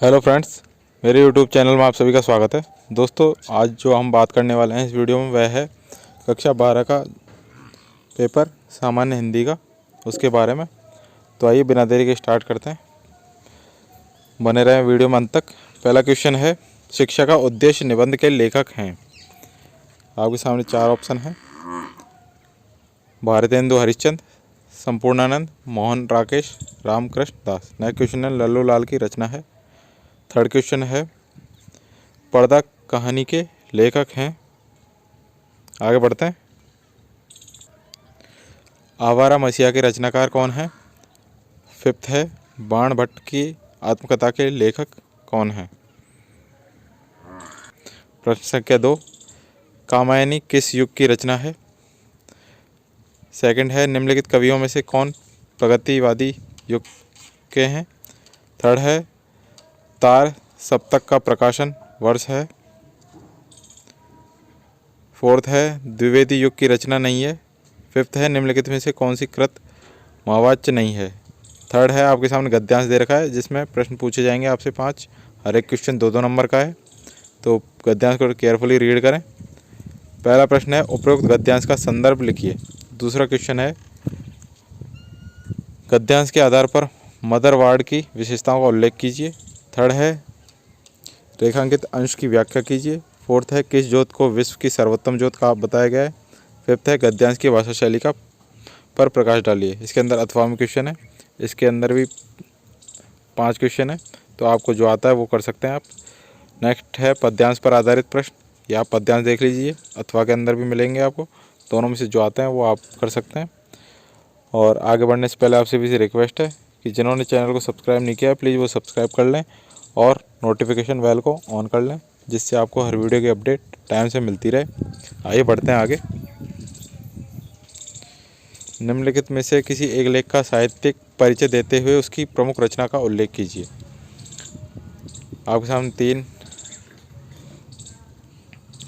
Hello friends, मेरे YouTube channel में आप सभी का स्वागत है। दोस्तों, आज जो हम बात करने वाले हैं इस वीडियो में वह है कक्षा 12 का पेपर सामान्य हिंदी का, उसके बारे में। तो आइए बिना देरी के स्टार्ट करते हैं। बने रहें वीडियो में अंत तक। पहला क्वेश्चन है, शिक्षा का उद्देश्य निबंध के लेखक हैं। आपके सामने 4 ऑप्शन हैं: भारतेंदु हरिश्चंद्र, संपूर्णानंद, मोहन राकेश, रामकृष्ण दास। नेक्स्ट क्वेश्चन है, लल्लू लाल की रचना है। थर्ड क्वेश्चन है, पर्दा कहानी के लेखक हैं। आगे बढ़ते हैं। आवारा मसीहा के रचनाकार कौन है। फिफ्थ है, बाण भट्ट की आत्मकथा के लेखक कौन है। प्रश्न संख्या 2, कामायनी किस युग की रचना है। सेकंड है, निम्नलिखित कवियों में से कौन प्रगतिवादी युग के हैं। थर्ड है, तार सप्तक का प्रकाशन वर्ष है। फोर्थ है, द्विवेदी युग की रचना नहीं है। फिफ्थ है, निम्नलिखित में से कौन सी कृत महावाच्य नहीं है। थर्ड है, आपके सामने गद्यांश दे रखा है जिसमें प्रश्न पूछे जाएंगे आपसे 5। हर एक क्वेश्चन 2-2 नंबर का है, तो गद्यांश को केयरफुली रीड करें। पहला प्रश्न है, उपरोक्त गद्यांश का संदर्भ लिखिए। दूसरा क्वेश्चन है, गद्यांश के आधार पर मदरवार्ड की विशेषताओं का उल्लेख कीजिए। थर्ड है, रेखांकित अंश की व्याख्या कीजिए। फोर्थ है, किस ज्योत को विश्व की सर्वोत्तम ज्योत का बताया गया है। फिफ्थ है, गद्यांश की भाषा शैली का पर प्रकाश डालिए। इसके अंदर अथवा में क्वेश्चन है, इसके अंदर भी 5 क्वेश्चन है, तो आपको जो आता है वो कर सकते हैं आप। नेक्स्ट है, पद्यांश पर आधारित प्रश्न, या आप पद्यांश देख लीजिए, अथवा के अंदर भी मिलेंगे आपको। दोनों में से जो आते हैं वो आप कर सकते हैं। और आगे बढ़ने से पहले आपसे भी रिक्वेस्ट है कि जिन्होंने चैनल को सब्सक्राइब नहीं किया है प्लीज़ वो सब्सक्राइब कर लें और नोटिफिकेशन बेल को ऑन कर लें, जिससे आपको हर वीडियो की अपडेट टाइम से मिलती रहे। आइए बढ़ते हैं आगे। निम्नलिखित में से किसी एक लेख का साहित्यिक परिचय देते हुए उसकी प्रमुख रचना का उल्लेख कीजिए। आपके सामने 3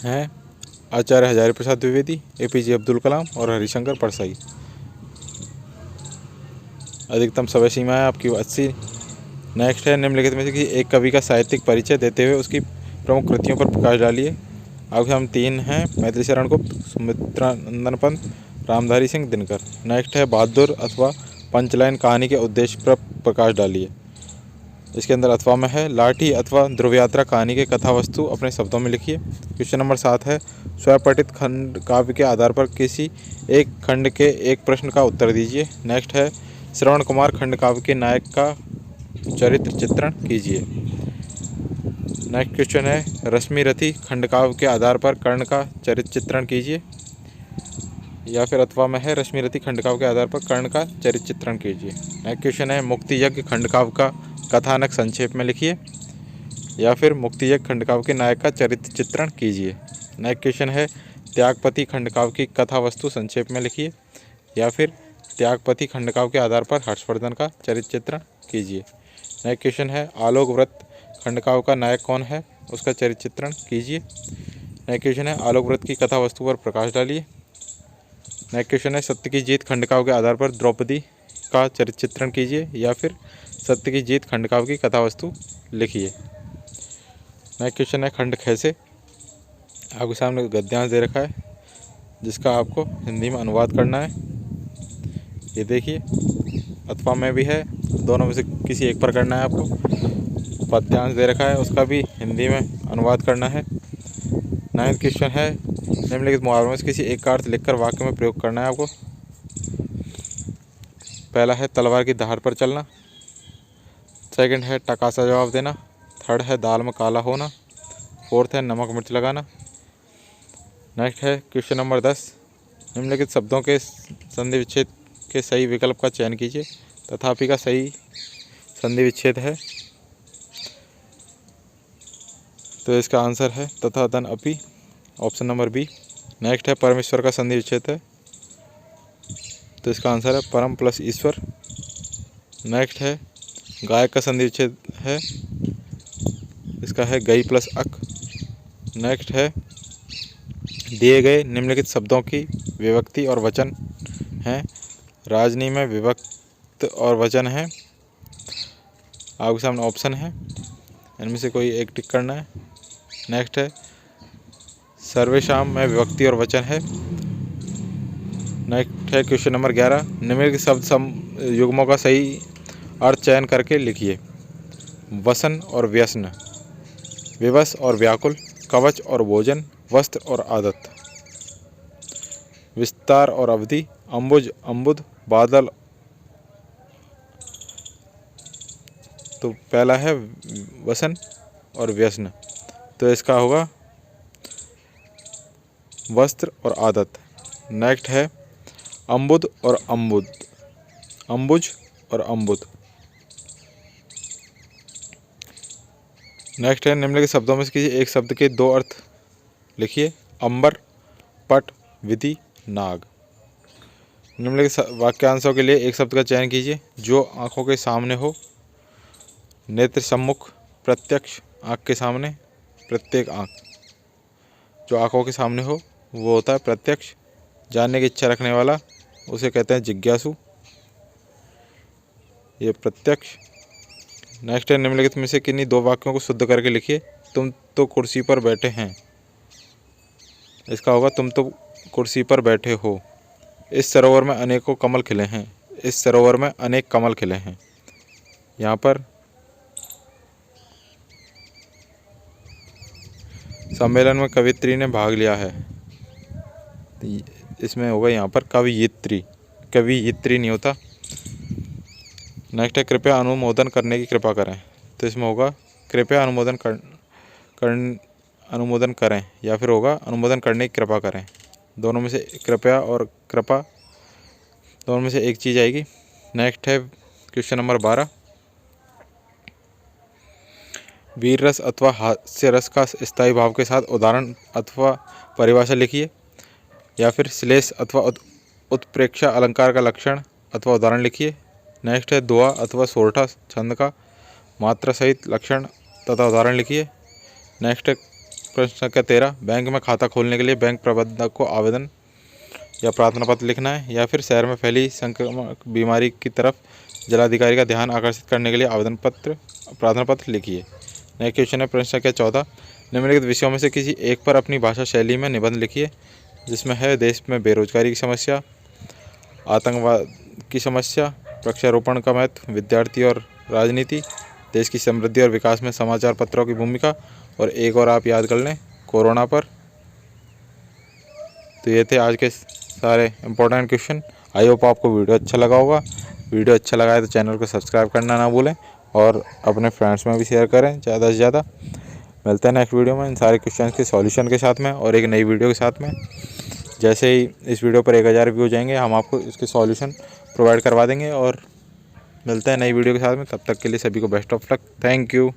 हैं: आचार्य हजारी प्रसाद द्विवेदी, APJ अब्दुल कलाम और हरिशंकर परसाई। अधिकतम समय सीमा है आपकी 80। नेक्स्ट है, निम्नलिखित में से किसी एक कवि का साहित्यिक परिचय देते हुए उसकी प्रमुख कृतियों पर प्रकाश डालिए। आपके हम 3 हैं: मैथिली शरण गुप्त, सुमित्रानंदन पंत, रामधारी सिंह दिनकर। नेक्स्ट है, बहादुर अथवा पंचलाइन कहानी के उद्देश्य पर प्रकाश डालिए। इसके अंदर अथवा में है, लाठी अथवा ध्रुव यात्रा कहानी के कथा वस्तु अपने शब्दों में लिखिए। क्वेश्चन नंबर 7 है, स्वपठित खंड काव्य के आधार पर किसी एक खंड के एक प्रश्न का उत्तर दीजिए। नेक्स्ट है, श्रवण कुमार खंड काव्य के नायक का चरित्र चित्रण कीजिए। नेक्स्ट क्वेश्चन है, रश्मि रथी खंड काव्य के आधार पर कर्ण का चरित्र चित्रण कीजिए। या फिर अथवा में है, रश्मि रथी खंड काव्य के आधार पर कर्ण का चरित्र चित्रण कीजिए। नेक्स्ट क्वेश्चन है, मुक्ति यज्ञ खंड काव्य का कथानक संक्षेप में लिखिए। या फिर मुक्ति यज्ञ खंड काव्य के नायक का चरित्र चित्रण कीजिए। नेक्स्ट क्वेश्चन है, त्यागपति खंड काव्य की कथा वस्तु संक्षेप में लिखिए। या फिर त्यागपति खंड काव्य के आधार पर हर्षवर्धन का चरित्र चित्रण कीजिए। नेक्स्ट क्वेश्चन है, आलोक व्रत खंड काव्य का नायक कौन है, उसका चरित्र चित्रण कीजिए। नेक्स्ट क्वेश्चन है, आलोक व्रत की कथा वस्तु पर प्रकाश डालिए। नेक्स्ट क्वेश्चन है, सत्य की जीत खंड काव्य के आधार पर द्रौपदी का चरित्र चित्रण कीजिए। या फिर सत्य की जीत खंड काव्य की कथा वस्तु लिखिए। नेक्स्ट क्वेश्चन है, खंड ख से आपके सामने गद्यांश दे रखा है जिसका आपको हिंदी में अनुवाद करना है। ये देखिए, अथवा में भी है, दोनों में से किसी एक पर करना है आपको। पद्यांश दे रखा है, उसका भी हिंदी में अनुवाद करना है। 9th क्वेश्चन है, निम्नलिखित मुहावरों में से किसी एक का अर्थ लिखकर वाक्य में प्रयोग करना है आपको। पहला है, तलवार की धार पर चलना। सेकंड है, टकासा जवाब देना। थर्ड है, दाल में काला होना। फोर्थ है, नमक मिर्च लगाना। नेक्स्ट है क्वेश्चन नंबर 10, निम्नलिखित शब्दों के संधि विच्छेद के सही विकल्प का चयन कीजिए। तथापि का सही संधि विच्छेद है, तो इसका आंसर है तथा धन अपि, ऑप्शन नंबर बी। नेक्स्ट है, परमेश्वर का संधि विच्छेद है, तो इसका आंसर है परम प्लस ईश्वर। नेक्स्ट है, गायक का संधि विच्छेद है, इसका है गई प्लस अक। नेक्स्ट है, दिए गए निम्नलिखित शब्दों की विभक्ति और वचन हैं। राजनी में विभक्त और वचन है, आपके सामने ऑप्शन है। इनमें से कोई एक टिक करना है। नेक्स्ट है सर्वेशाम में विभक्ति और वचन है। नेक्स्ट है क्वेश्चन नंबर 11, निम्नलिखित शब्द युग्मों का सही अर्थ चयन करके लिखिए। वसन और व्यसन, विवश और व्याकुल, कवच और भोजन, वस्त्र और आदत, विस्तार और अवधि, अम्बुज अम्बुद, बादल। तो पहला है वसन और व्यसन, तो इसका होगा वस्त्र और आदत। नेक्स्ट है अम्बुद और अम्बुद, अम्बुज और अम्बुद। नेक्स्ट है निम्नलिखित शब्दों में से किसी एक शब्द के दो अर्थ लिखिए। अंबर, पट, विधि, नाग। निम्नलिखित वाक्यांशों के लिए एक शब्द का चयन कीजिए जो आंखों के सामने हो। नेत्र सम्मुख, प्रत्यक्ष, आँख के सामने, प्रत्येक आँख। जो आंखों के सामने हो वो होता है प्रत्यक्ष। जानने की इच्छा रखने वाला उसे कहते हैं जिज्ञासु, ये प्रत्यक्ष। नेक्स्ट है निम्नलिखित में से किन्हीं दो वाक्यों को शुद्ध करके लिखिए। तुम तो कुर्सी पर बैठे हैं, इसका होगा तुम तो कुर्सी पर बैठे हो। इस सरोवर में अनेकों कमल खिले हैं, इस सरोवर में अनेक कमल खिले हैं। यहाँ पर सम्मेलन में कवियत्री ने भाग लिया है, इसमें होगा यहाँ पर कवियत्री, कवियत्री नहीं होता। नेक्स्ट है कृपया अनुमोदन करने की कृपा करें, तो इसमें होगा कृपया अनुमोदन करें या फिर होगा अनुमोदन करने की कृपा करें। दोनों में से कृपया और कृपा दोनों में से एक चीज़ आएगी। नेक्स्ट है क्वेश्चन नंबर 12, वीर रस अथवा हास्य रस का स्थायी भाव के साथ उदाहरण अथवा परिभाषा लिखिए। या फिर श्लेष अथवा उत्प्रेक्षा अलंकार का लक्षण अथवा उदाहरण लिखिए। नेक्स्ट है दोहा अथवा सोरठा छंद का मात्रा सहित लक्षण तथा उदाहरण लिखिए। नेक्स्ट है प्रश्न संख्या 13, बैंक में खाता खोलने के लिए बैंक प्रबंधक को आवेदन या प्रार्थना पत्र लिखना है। या फिर शहर में फैली संक्रामक बीमारी की तरफ जिलाधिकारी का ध्यान आकर्षित करने के लिए प्रार्थना पत्र लिखिए। नेक्स्ट क्वेश्चन है प्रश्न संख्या 14, निम्नलिखित विषयों में से किसी एक पर अपनी भाषा शैली में निबंध लिखिए। जिसमें है देश में बेरोजगारी की समस्या, आतंकवाद की समस्या, वृक्षारोपण का महत्व, विद्यार्थी और राजनीति, देश की समृद्धि और विकास में समाचार पत्रों की भूमिका, और एक और आप याद कर लें कोरोना पर। तो ये थे आज के सारे इम्पोर्टेंट क्वेश्चन। आई होप आपको वीडियो अच्छा लगा होगा। वीडियो अच्छा लगा है तो चैनल को सब्सक्राइब करना ना भूलें और अपने फ्रेंड्स में भी शेयर करें ज़्यादा से ज़्यादा। मिलते हैं नेक्स्ट वीडियो में इन सारे क्वेश्चन के सॉल्यूशन के साथ में और एक नई वीडियो के साथ में। जैसे ही इस वीडियो पर 1000 व्यू हो जाएंगे हम आपको इसके सॉल्यूशन प्रोवाइड करवा देंगे। और मिलते हैं नई वीडियो के साथ में, तब तक के लिए सभी को best of luck. Thank you.